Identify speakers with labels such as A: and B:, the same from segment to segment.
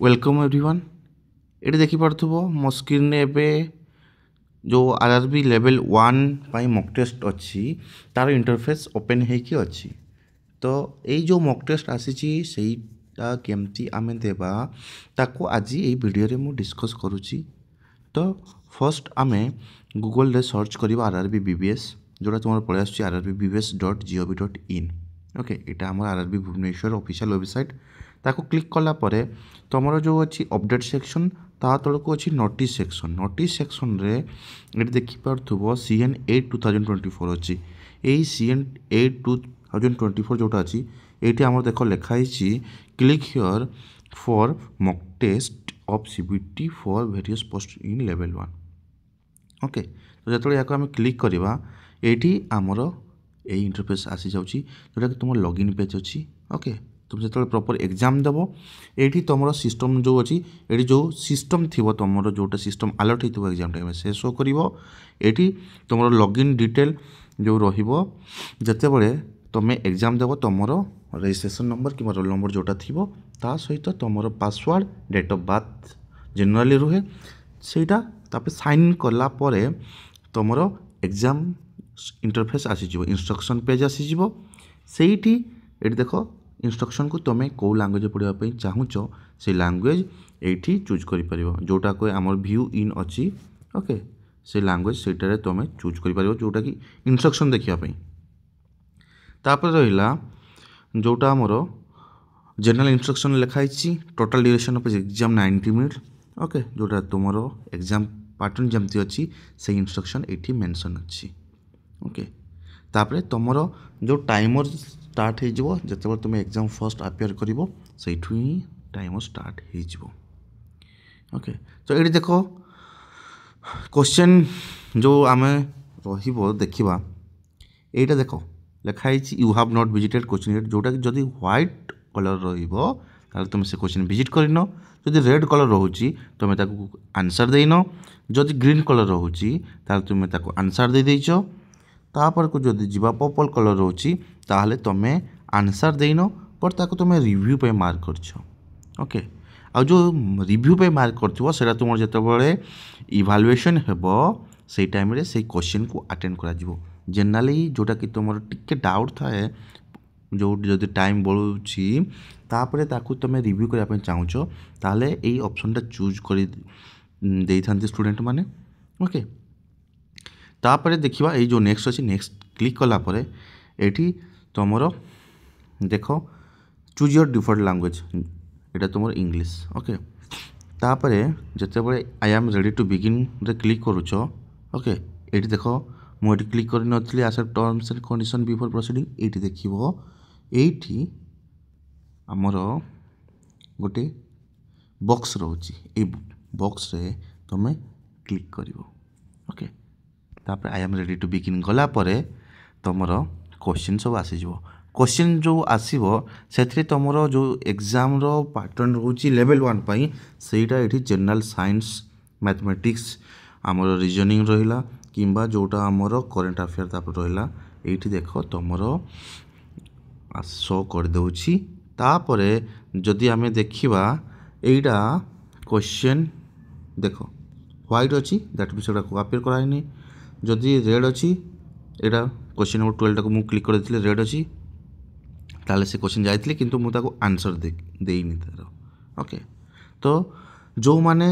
A: Welcome everyone. ये देखिपो मो screen एबे जो आरआरबी लेवल 1 मॉक टेस्ट अच्छी तार इंटरफेस ओपन होगी अच्छी। तो यही जो मॉक टेस्ट आसीटा केमती आमे देबा ताको आज ये वीडियो रे मु डिस्कस करुची। तो फर्स्ट आमे गूगल रे सर्च करबा आरआरबी बीबीएस जोटा तुम पड़े आसुची rrbs.gov.in। ओके यहाँ आम आरआरबी भुवनेश्वर ऑफिशियल वेबसाइट ताको क्लिक कला परे तुमर जो अच्छी अपडेट सेक्शन ता तलक अच्छी नोटिस सेक्शन रे ये देखिपो CN 8 2024 अच्छी। यही CN 8 2024 जोटा अच्छी ये आम देख लिखाई click here for mock test of CBT for various post in level 1। Okay तो जो या आम क्लिक करवा ये आमर यही इंटरफेस आसी जाऊँगी जोटा कि तुम लॉगिन पेज अच्छी। ओके तुम जो प्रॉपर एग्जाम देव ये तुम सिस्टम जो अच्छी ये जो सिस्टम थी तुम जोटा सिस्टम अलर्ट हो एग्जाम टाइम से शो कर ये तुम लॉगिन डिटेल जो रते बड़े तुम एग्जाम देव तुम रजिस्ट्रेशन नंबर कि रोल नंबर जोटा थी ता सहित तुम password date of birth generally रुहे सेटा साइन कला परे तुम एग्जाम इंटरफेस आसीज इंस्ट्रक्शन पेज आसीज सेठी ये देख इंस्ट्रक्शन को तुम कौ लैंग्वेज पढ़ाई चाहूच से लैंग्वेज ये चूज कर जोटा कोई आम व्यू इन अच्छी। ओके से लैंग्वेज से तुम चूज कर जोटा कि इंस्ट्रक्शन देखापी तापर रहा जोटा आमर जनरल इंस्ट्रक्शन लिखाई total duration of exam 90 minute. Okay जोटा तुम एग्जाम पैटर्न जमती अच्छी से इंस्ट्रक्शन ये मेंशन अच्छी। ओके तापर तुम जो टाइमर स्टार्ट हो जो तुम एग्जाम फर्स्ट अपेयर कर सेठू ही टाइमर स्टार्ट हो। ओके तो ये देख क्वेश्चन जो आम देखा यहाँ देख लिखाई you have not visited question जोटा कि जदि व्हाइट कलर रहा तुम से क्वेश्चन विजिट करन जदि रेड कलर रोचे तुम आंसर देन जदि ग्रीन कलर रोचे तुम आंसर दे देच तापर को जदि जीवा पर्पल कलर रोचे ताहले तुम आंसर देन पर ताको तुम रिव्यू पे मार्क कर। ओके आ जो रिव्यू पे मार्क कर तुम जो इवालुएशन हेब से टाइम रे से क्वेश्चन को अटेंड करा जनरली जोटा कि तुम टिके डाउट थाए जो जदि टाइम बढ़ुची तापरे ताकू तुम रिव्यू करने चाहूच ताले यही ऑप्शन टा चूज कर दे था स्टूडेंट माने। ओके तापरे देखिबा ये जो नेक्स्ट अच्छी नेक्स्ट क्लिक कला परे एठी तुमर देख चूज योर डिफॉल्ट लैंग्वेज एटा तुमर इंग्लिश। ओके तापरे जते बळे I am ready to begin रे क्लिक करूछ। ओके एठी देख मुझे क्लिक कर नी आस terms and condition before proceeding ये देखो ये आमर गोटे बॉक्स रोचे बॉक्स रे तुम क्लिक कर। ओके तापर I am ready to begin गला परे तुम क्वेश्चन सब आसीज क्वेश्चन जो आसो से तुम जो एग्जाम पैटर्न रोचे लेवल 1 पाई सेटा ये जनरल साइंस मैथमेटिक्स आमर रीजनिंग रहा किंबा जोटा आमर करेन्ट अफेयर तापर रहा ये देख तुम शो कर दूची तापरे जदि आमे देखिबा एटा क्वेश्चन देख व्हाइट अच्छी दैट मीन्स एटा अपेयर कराइनी जदि रेड अच्छी एटा क्वेश्चन नंबर 12 टाक मु क्लिक कर रेड अच्छी ताले से क्वेश्चन जाइतली किंतु मु ताको आंसर देनी तार। ओके तो जो माने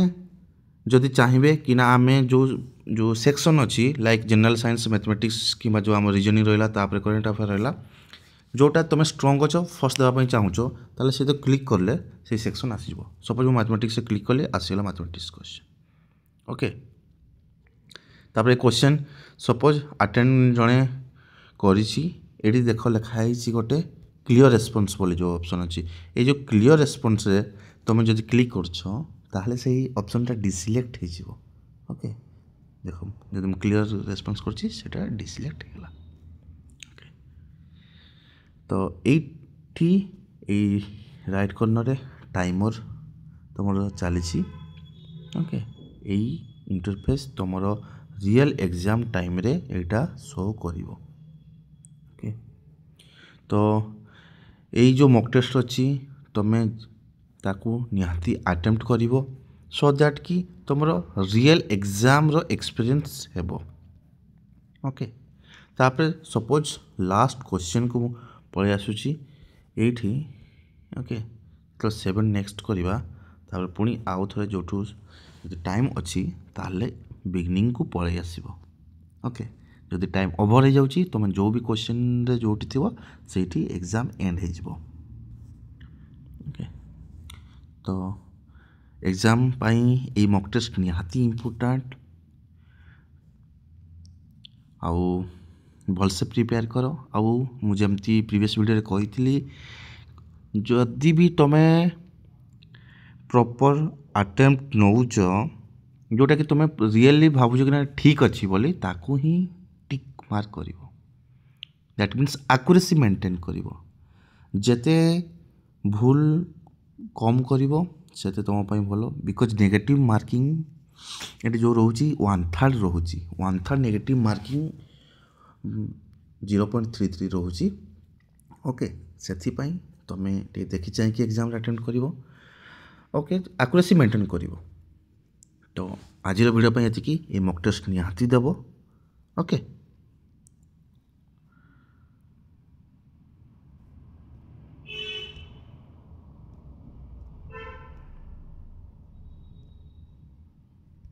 A: जदि चाहिए कि ना आमे जो सेक्शन अच्छी लाइक जनरल साइंस मैथमेटिक्स कि जो आम रीजनिंग रहा तापर करेन्ट अफेयर रहा जोटा तुम स्ट्रंग अच्छ फर्स्ट देवाई चाहूच ताले से तो क्लिक करले से सेक्शन आसीज सपोज मैं मैथमेटिक्स से क्लिक कले आसीगला मैथमेटिक्स क्वेश्चन। ओके तापर क्वेश्चन सपोज अटेंड जड़े करी देख लिखाई गोटे क्लियर रेस्पॉन्स बोली जो ऑप्शन अच्छी ये जो क्लियर रेस्पॉन्स रे तुम जब क्लिक कर से ऑप्शन टा डिसिलेक्ट हो। ओके देख जो तुम क्लियर रेस्पॉन्स कर डिसिलेक्ट होगा। ओके तो ये राइट कॉर्नर टाइमर तुम चली। ओके यही इंटरफेस तुम रियल एग्जाम टाइम रे एटा शो कर। ओके तो यही जो मॉक टेस्ट अच्छी तुम ताकू निहाती अटेम्प्ट करिवो सो दैट कि तुमर रियल एग्जाम रो एक्सपीरियंस हेबो ओके तापर सपोज लास्ट क्वेश्चन को पळै आसुची एठी ओके तो 7 नेक्स्ट करवा तापर पुणी आउ थे जो टाइम अच्छी ताले बिगनिंग को पळै आसीबो ओके जदि टाइम ओवर हो जाउची तुम जो भी क्वेश्चन रे जोटी थिबो सेठी एग्जाम एंड हो जिवो ओके तो एग्जाम पाई ए मॉक टेस्ट निहाती इम्पोर्टेंट आउ भलसे प्रिपेयर कर आउ मुझे प्रीवियस वीडियो कही जदि भी तुम प्रॉपर अटेम्प्ट नौच जोटा कि तुम रियली भावुच कि ठीक अच्छी बोली ताकू ही टिक मार्क कर दैट मीन्स आक्यूरेसी मेंटेन कर जेते भूल कम कर से तुम भल बिकज नेगेटिव मार्किंग ये जो रोचे 1/3 रोचे 1/3 नेगेटिव मार्किंग 0.33 रोचे ओके से तुम देखी चाहिए एग्जाम अटेम्प्ट कर ओके आक्यूरेसी मेंटेन कर तो आज वीडियो ये मॉक टेस्ट निहाती देव ओके।